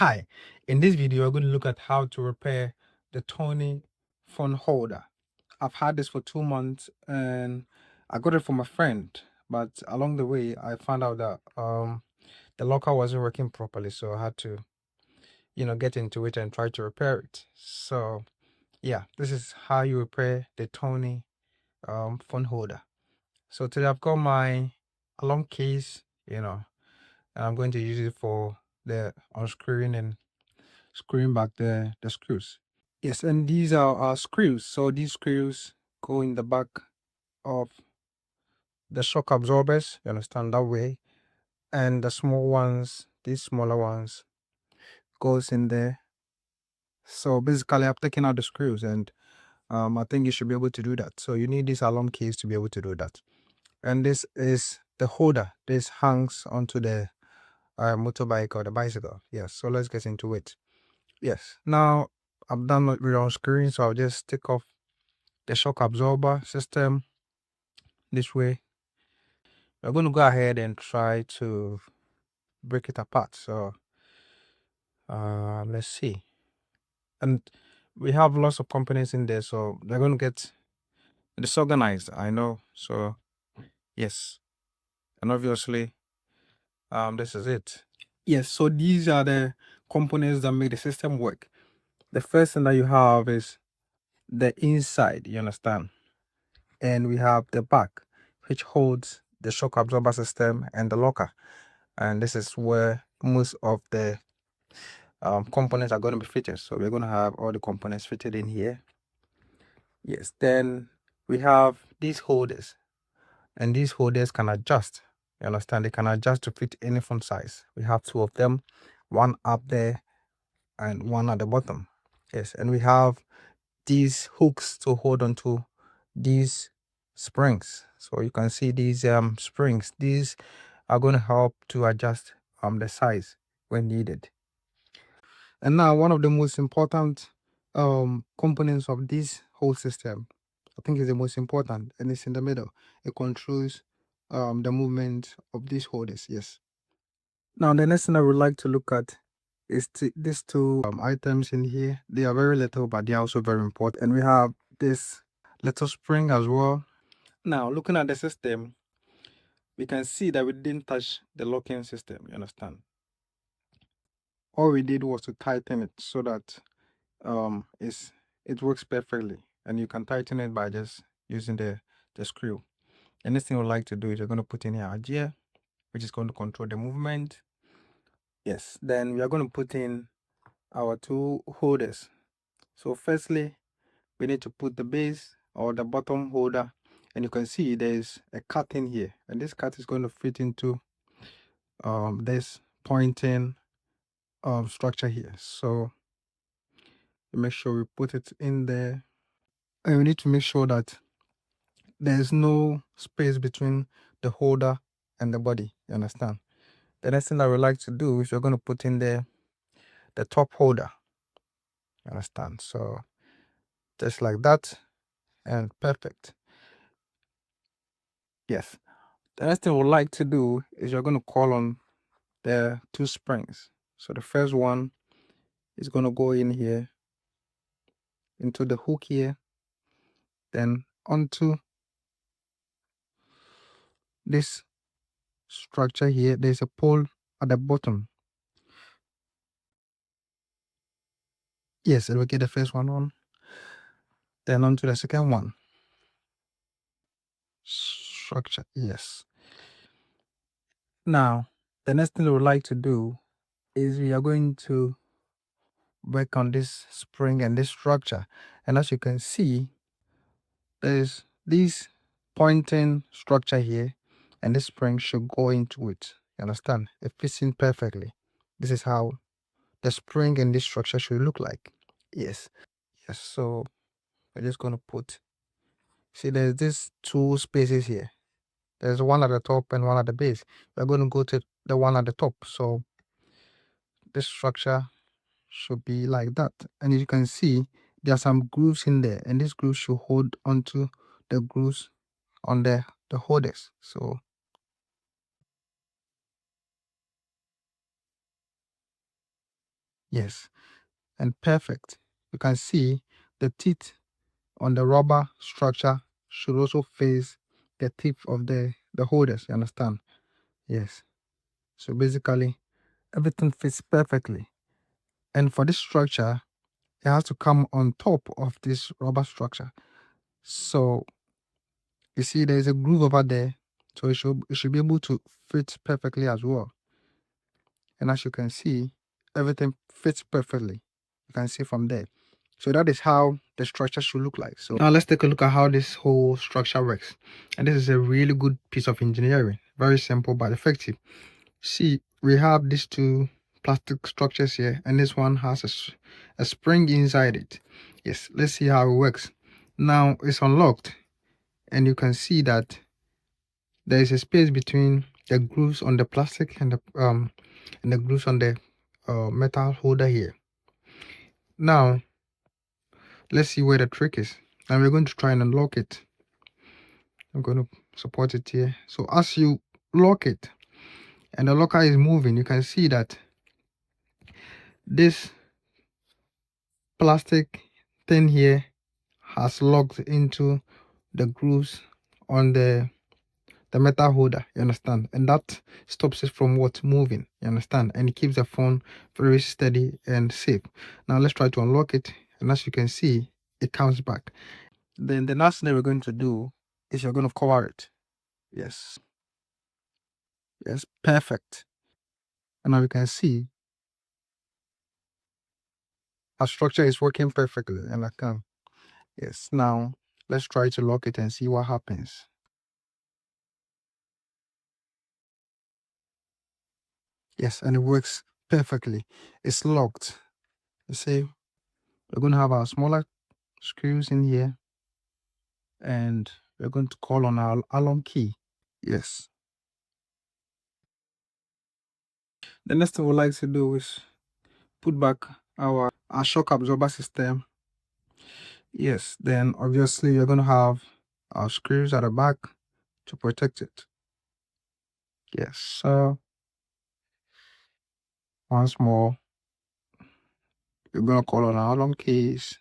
Hi, in this video, we're going to look at how to repair the Tounee phone holder. I've had this for 2 months and I got it from a friend, but along the way, I found out that the locker wasn't working properly, so I had to, get into it and try to repair it. So yeah, this is how you repair the Tounee phone holder. So today I've got my alarm case, and I'm going to use it for the unscrewing and screwing back the screws. Yes, and these are our screws. So these screws go in the back of the shock absorbers, you understand, that way. And the small ones, these smaller ones, goes in there. So basically I've taken out the screws and I think you should be able to do that. So you need this alarm case to be able to do that. And this is the holder. This hangs onto the motorbike or the bicycle. Yes, so let's get into it. Yes, now I'm done with unscrewing, so I'll just take off the shock absorber system this way. We're going to go ahead and try to break it apart. So let's see. And we have lots of components in there, so they're going to get disorganized, I know. So yes, and obviously this is it. Yes, so these are the components that make the system work. The first thing that you have is the inside, you understand, and we have the back, which holds the shock absorber system and the locker. And this is where most of the components are going to be fitted. So we're going to have all the components fitted in here. Yes, then we have these holders, and these holders can adjust. You understand, they can adjust to fit any font size. We have two of them, one up there and one at the bottom. Yes, and we have these hooks to hold on to these springs. So you can see these springs. These are going to help to adjust the size when needed. And now one of the most important components of this whole system, I think is the most important, and it's in the middle. It controls the movement of these holders. Yes. Now the next thing I would like to look at is these two items in here. They are very little, but they are also very important. And we have this little spring as well. Now looking at the system, we can see that we didn't touch the locking system. You understand? All we did was to tighten it so that it works perfectly, and you can tighten it by just using the screw. And next thing we'd like to do is we're going to put in here our gear, which is going to control the movement. Yes, then we are going to put in our two holders. So firstly, we need to put the base or the bottom holder, and you can see there's a cut in here, and this cut is going to fit into this pointing structure here. So make sure we put it in there, and we need to make sure that there's no space between the holder and the body. You understand? The next thing I would like to do is we're going to put in there the top holder. You understand? So just like that, and perfect. Yes. The next thing we'd like to do is you're going to call on the two springs. So the first one is going to go in here into the hook here, then onto this structure here. There's a pole at the bottom. Yes, it will get the first one on, then onto the second one. Structure, yes. Now the next thing we would like to do is we are going to work on this spring and this structure, and as you can see, there's this pointing structure here, and this spring should go into it. You understand? It fits in perfectly. This is how the spring and this structure should look like. Yes. So we're just going to put, see, there's these two spaces here. There's one at the top and one at the base. We're going to go to the one at the top. So this structure should be like that. And you can see there are some grooves in there, and this groove should hold onto the grooves on the holders. So Yes, and perfect. You can see the teeth on the rubber structure should also face the tip of the holders. You understand? Yes. So basically, everything fits perfectly. And for this structure, it has to come on top of this rubber structure. So you see, there's a groove over there, so it should be able to fit perfectly as well. And as you can see, everything fits perfectly. You can see from there. So that is how the structure should look like. So now let's take a look at how this whole structure works. And this is a really good piece of engineering. Very simple but effective. See, we have these two plastic structures here, and this one has a spring inside it. Yes, let's see how it works. Now it's unlocked, and you can see that there is a space between the grooves on the plastic and the grooves on the metal holder here. Now let's see where the trick is, and we're going to try and unlock it. I'm going to support it here. So as you lock it and the locker is moving, you can see that this plastic thing here has locked into the grooves on the metal holder, you understand, and that stops it from what moving, you understand, and it keeps the phone very steady and safe. Now let's try to unlock it, and as you can see, it comes back. Then the last thing we're going to do is you're going to cover it. Yes, yes, perfect. And now you can see our structure is working perfectly, and I can. Yes, now let's try to lock it and see what happens. Yes, and it works perfectly. It's locked. You see, we're going to have our smaller screws in here, and we're going to call on our Allen key. Yes. The next thing we'd like to do is put back our shock absorber system. Yes, then obviously you're going to have our screws at the back to protect it. Yes, so once more, we're going to call on our Allen keys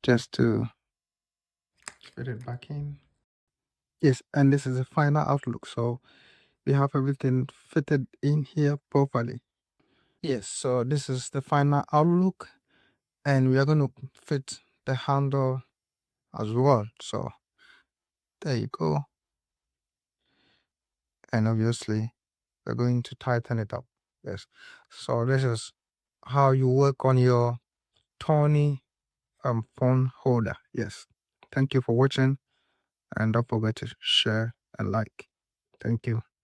just to fit it back in. Yes, and this is the final outlook. So we have everything fitted in here properly. Yes, so this is the final outlook, and we are going to fit the handle as well. So there you go. And obviously, we're going to tighten it up. Yes. So this is how you work on your Tounee phone holder. Yes. Thank you for watching, and don't forget to share and like. Thank you.